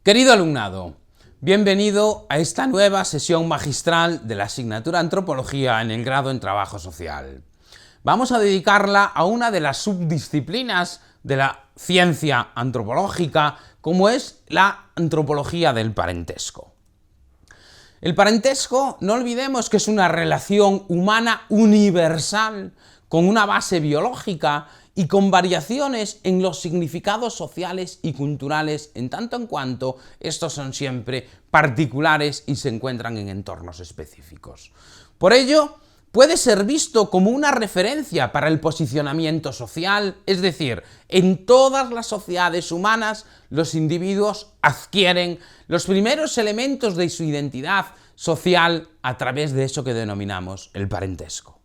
Querido alumnado, bienvenido a esta nueva sesión magistral de la asignatura Antropología en el grado en Trabajo Social. Vamos a dedicarla a una de las subdisciplinas de la ciencia antropológica, como es la antropología del parentesco. El parentesco, no olvidemos que es una relación humana universal con una base biológica y con variaciones en los significados sociales y culturales en tanto en cuanto estos son siempre particulares y se encuentran en entornos específicos. Por ello, puede ser visto como una referencia para el posicionamiento social, es decir, en todas las sociedades humanas los individuos adquieren los primeros elementos de su identidad social a través de eso que denominamos el parentesco.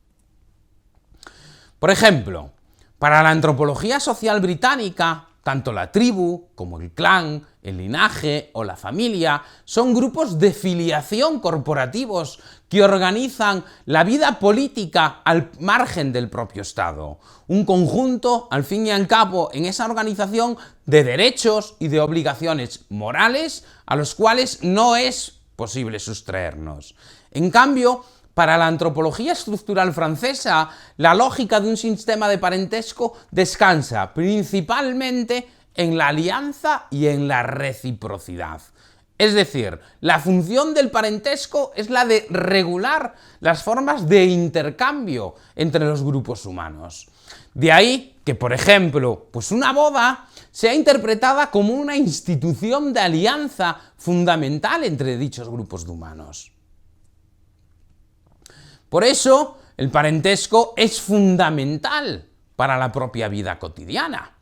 Por ejemplo, para la antropología social británica, tanto la tribu como el clan, el linaje o la familia son grupos de filiación corporativos que organizan la vida política al margen del propio Estado. Un conjunto, al fin y al cabo, en esa organización de derechos y de obligaciones morales a los cuales no es posible sustraernos. En cambio, para la antropología estructural francesa, la lógica de un sistema de parentesco descansa principalmente en la alianza y en la reciprocidad. Es decir, la función del parentesco es la de regular las formas de intercambio entre los grupos humanos. De ahí que, por ejemplo, una boda sea interpretada como una institución de alianza fundamental entre dichos grupos de humanos. Por eso, el parentesco es fundamental para la propia vida cotidiana.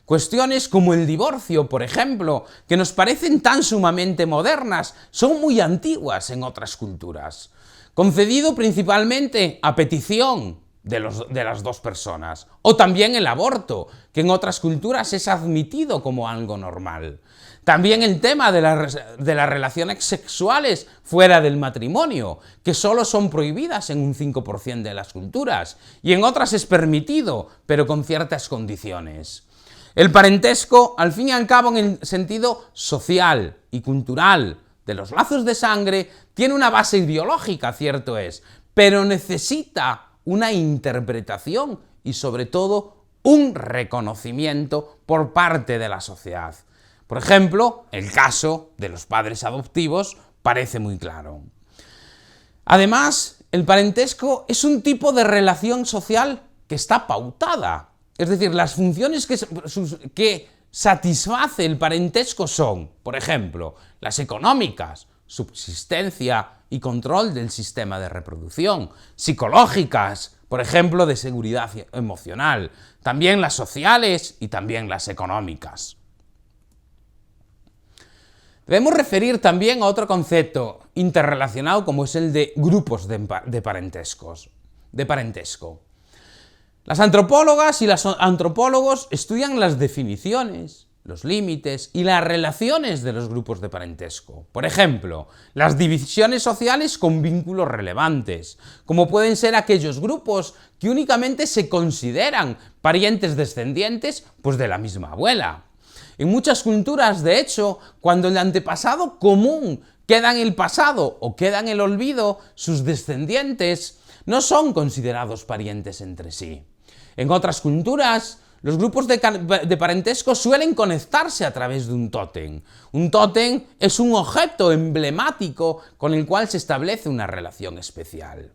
Cuestiones como el divorcio, por ejemplo, que nos parecen tan sumamente modernas, son muy antiguas en otras culturas, concedido principalmente a petición de las dos personas, o también el aborto, que en otras culturas es admitido como algo normal. También el tema de las relaciones sexuales fuera del matrimonio, que solo son prohibidas en un 5% de las culturas, y en otras es permitido, pero con ciertas condiciones. El parentesco, al fin y al cabo, en el sentido social y cultural de los lazos de sangre, tiene una base ideológica, cierto es, pero necesita una interpretación y, sobre todo, un reconocimiento por parte de la sociedad. Por ejemplo, el caso de los padres adoptivos parece muy claro. Además, el parentesco es un tipo de relación social que está pautada. Es decir, las funciones que satisface el parentesco son, por ejemplo, las económicas, subsistencia y control del sistema de reproducción, psicológicas, por ejemplo, de seguridad emocional, también las sociales y también las económicas. Debemos referir también a otro concepto interrelacionado como es el de grupos de parentesco. Las antropólogas y los antropólogos estudian las definiciones, los límites y las relaciones de los grupos de parentesco. Por ejemplo, las divisiones sociales con vínculos relevantes, como pueden ser aquellos grupos que únicamente se consideran parientes descendientes de la misma abuela. En muchas culturas, de hecho, cuando el antepasado común queda en el pasado o queda en el olvido, sus descendientes no son considerados parientes entre sí. En otras culturas, los grupos de parentesco suelen conectarse a través de un tótem. Un tótem es un objeto emblemático con el cual se establece una relación especial.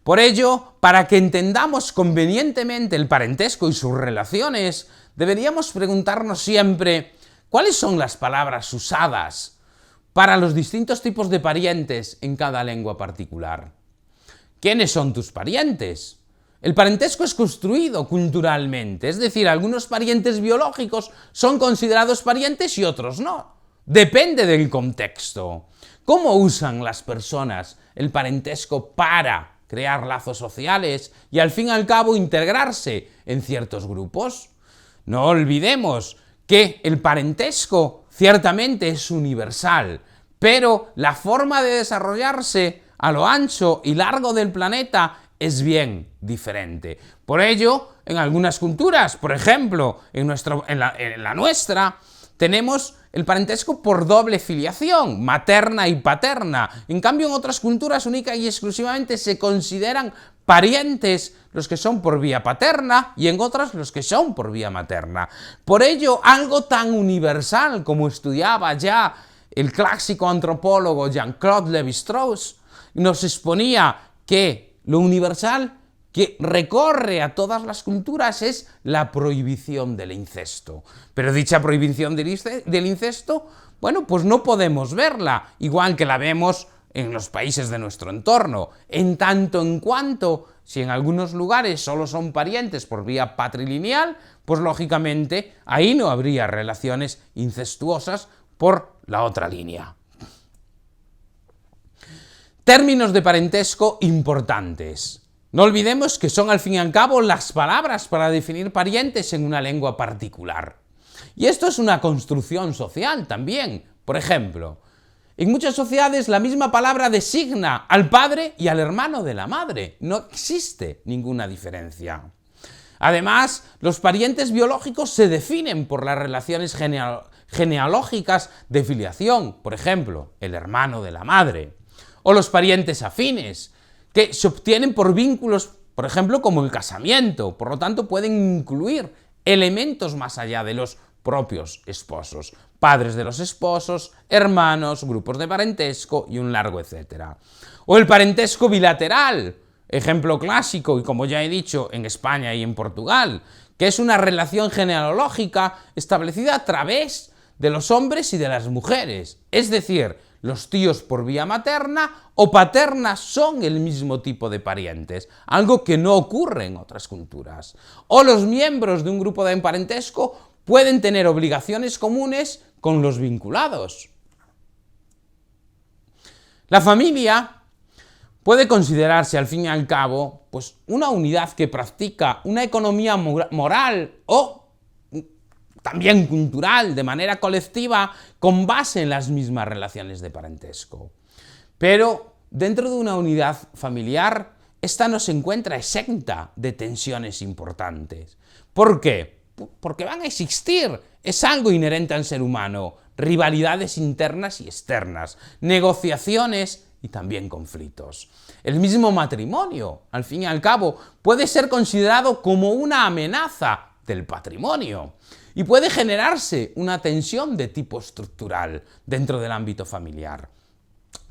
Por ello, para que entendamos convenientemente el parentesco y sus relaciones, deberíamos preguntarnos siempre cuáles son las palabras usadas para los distintos tipos de parientes en cada lengua particular. ¿Quiénes son tus parientes? El parentesco es construido culturalmente, es decir, algunos parientes biológicos son considerados parientes y otros no. Depende del contexto. ¿Cómo usan las personas el parentesco para crear lazos sociales y al fin y al cabo integrarse en ciertos grupos? No olvidemos que el parentesco ciertamente es universal, pero la forma de desarrollarse a lo ancho y largo del planeta es bien diferente. Por ello, en algunas culturas, por ejemplo, en la nuestra, tenemos el parentesco por doble filiación, materna y paterna. En cambio, en otras culturas única y exclusivamente se consideran parientes los que son por vía paterna y en otras los que son por vía materna. Por ello, algo tan universal como estudiaba ya el clásico antropólogo Jean-Claude Lévi-Strauss, nos exponía que lo universal que recorre a todas las culturas es la prohibición del incesto. Pero dicha prohibición del incesto, bueno, pues no podemos verla, igual que la vemos en los países de nuestro entorno, en tanto en cuanto, si en algunos lugares solo son parientes por vía patrilineal, pues lógicamente ahí no habría relaciones incestuosas por la otra línea. Términos de parentesco importantes. No olvidemos que son al fin y al cabo las palabras para definir parientes en una lengua particular. Y esto es una construcción social también. Por ejemplo, en muchas sociedades la misma palabra designa al padre y al hermano de la madre. No existe ninguna diferencia. Además, los parientes biológicos se definen por las relaciones genealógicas de filiación, por ejemplo, el hermano de la madre. O los parientes afines, que se obtienen por vínculos, por ejemplo, como el casamiento. Por lo tanto, pueden incluir elementos más allá de los propios esposos. Padres de los esposos, hermanos, grupos de parentesco y un largo etcétera. O el parentesco bilateral, ejemplo clásico, y como ya he dicho, en España y en Portugal, que es una relación genealógica establecida a través de los hombres y de las mujeres. Es decir, los tíos por vía materna o paterna son el mismo tipo de parientes, algo que no ocurre en otras culturas. O los miembros de un grupo de parentesco pueden tener obligaciones comunes con los vinculados. La familia puede considerarse, al fin y al cabo, pues una unidad que practica una economía moral o también cultural, de manera colectiva, con base en las mismas relaciones de parentesco. Pero dentro de una unidad familiar, esta no se encuentra exenta de tensiones importantes. ¿Por qué? Porque van a existir, es algo inherente al ser humano, rivalidades internas y externas, negociaciones y también conflictos. El mismo matrimonio, al fin y al cabo, puede ser considerado como una amenaza del patrimonio y puede generarse una tensión de tipo estructural dentro del ámbito familiar.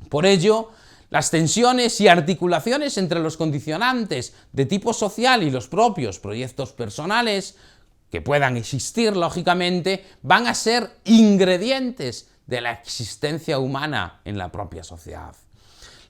Por ello, las tensiones y articulaciones entre los condicionantes de tipo social y los propios proyectos personales que puedan existir, lógicamente, van a ser ingredientes de la existencia humana en la propia sociedad.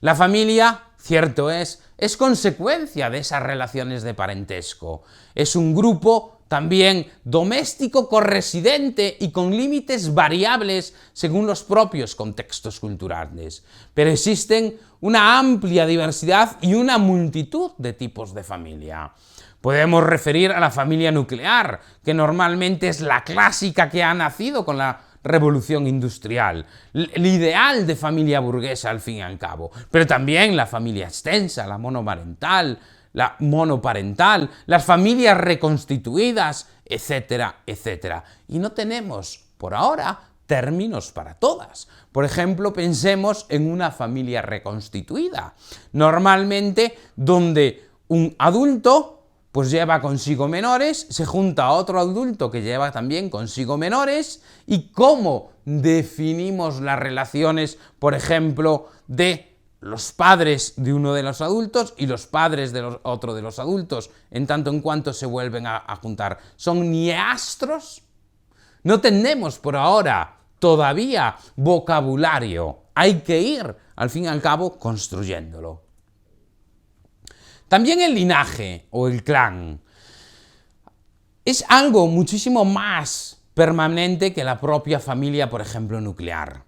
La familia, cierto es consecuencia de esas relaciones de parentesco. Es un grupo también doméstico corresidente y con límites variables según los propios contextos culturales. Pero existen una amplia diversidad y una multitud de tipos de familia. Podemos referir a la familia nuclear, que normalmente es la clásica que ha nacido con la revolución industrial, el ideal de familia burguesa al fin y al cabo, pero también la familia extensa, la monomarental, la monoparental, las familias reconstituidas, etcétera, etcétera. Y no tenemos, por ahora, términos para todas. Por ejemplo, pensemos en una familia reconstituida, normalmente donde un adulto pues lleva consigo menores, se junta a otro adulto que lleva también consigo menores, y cómo definimos las relaciones, por ejemplo, de los padres de uno de los adultos y los padres de otro de los adultos, en tanto en cuanto se vuelven a juntar. ¿Son niastros? No tenemos por ahora todavía vocabulario. Hay que ir, al fin y al cabo, construyéndolo. También el linaje o el clan es algo muchísimo más permanente que la propia familia, por ejemplo, nuclear.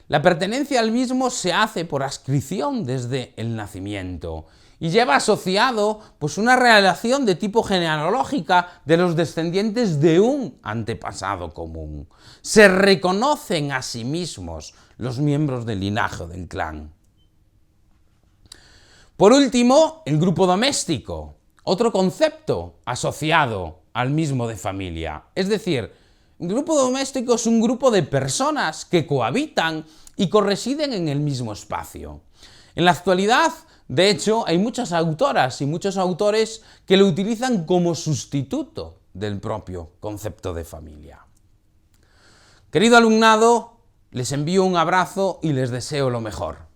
La pertenencia al mismo se hace por adscripción desde el nacimiento y lleva asociado pues una relación de tipo genealógica de los descendientes de un antepasado común. Se reconocen a sí mismos los miembros del linaje o del clan. Por último, el grupo doméstico, otro concepto asociado al mismo de familia. Es decir, Un grupo doméstico es un grupo de personas que cohabitan y corresiden en el mismo espacio. En la actualidad, de hecho, hay muchas autoras y muchos autores que lo utilizan como sustituto del propio concepto de familia. Querido alumnado, les envío un abrazo y les deseo lo mejor.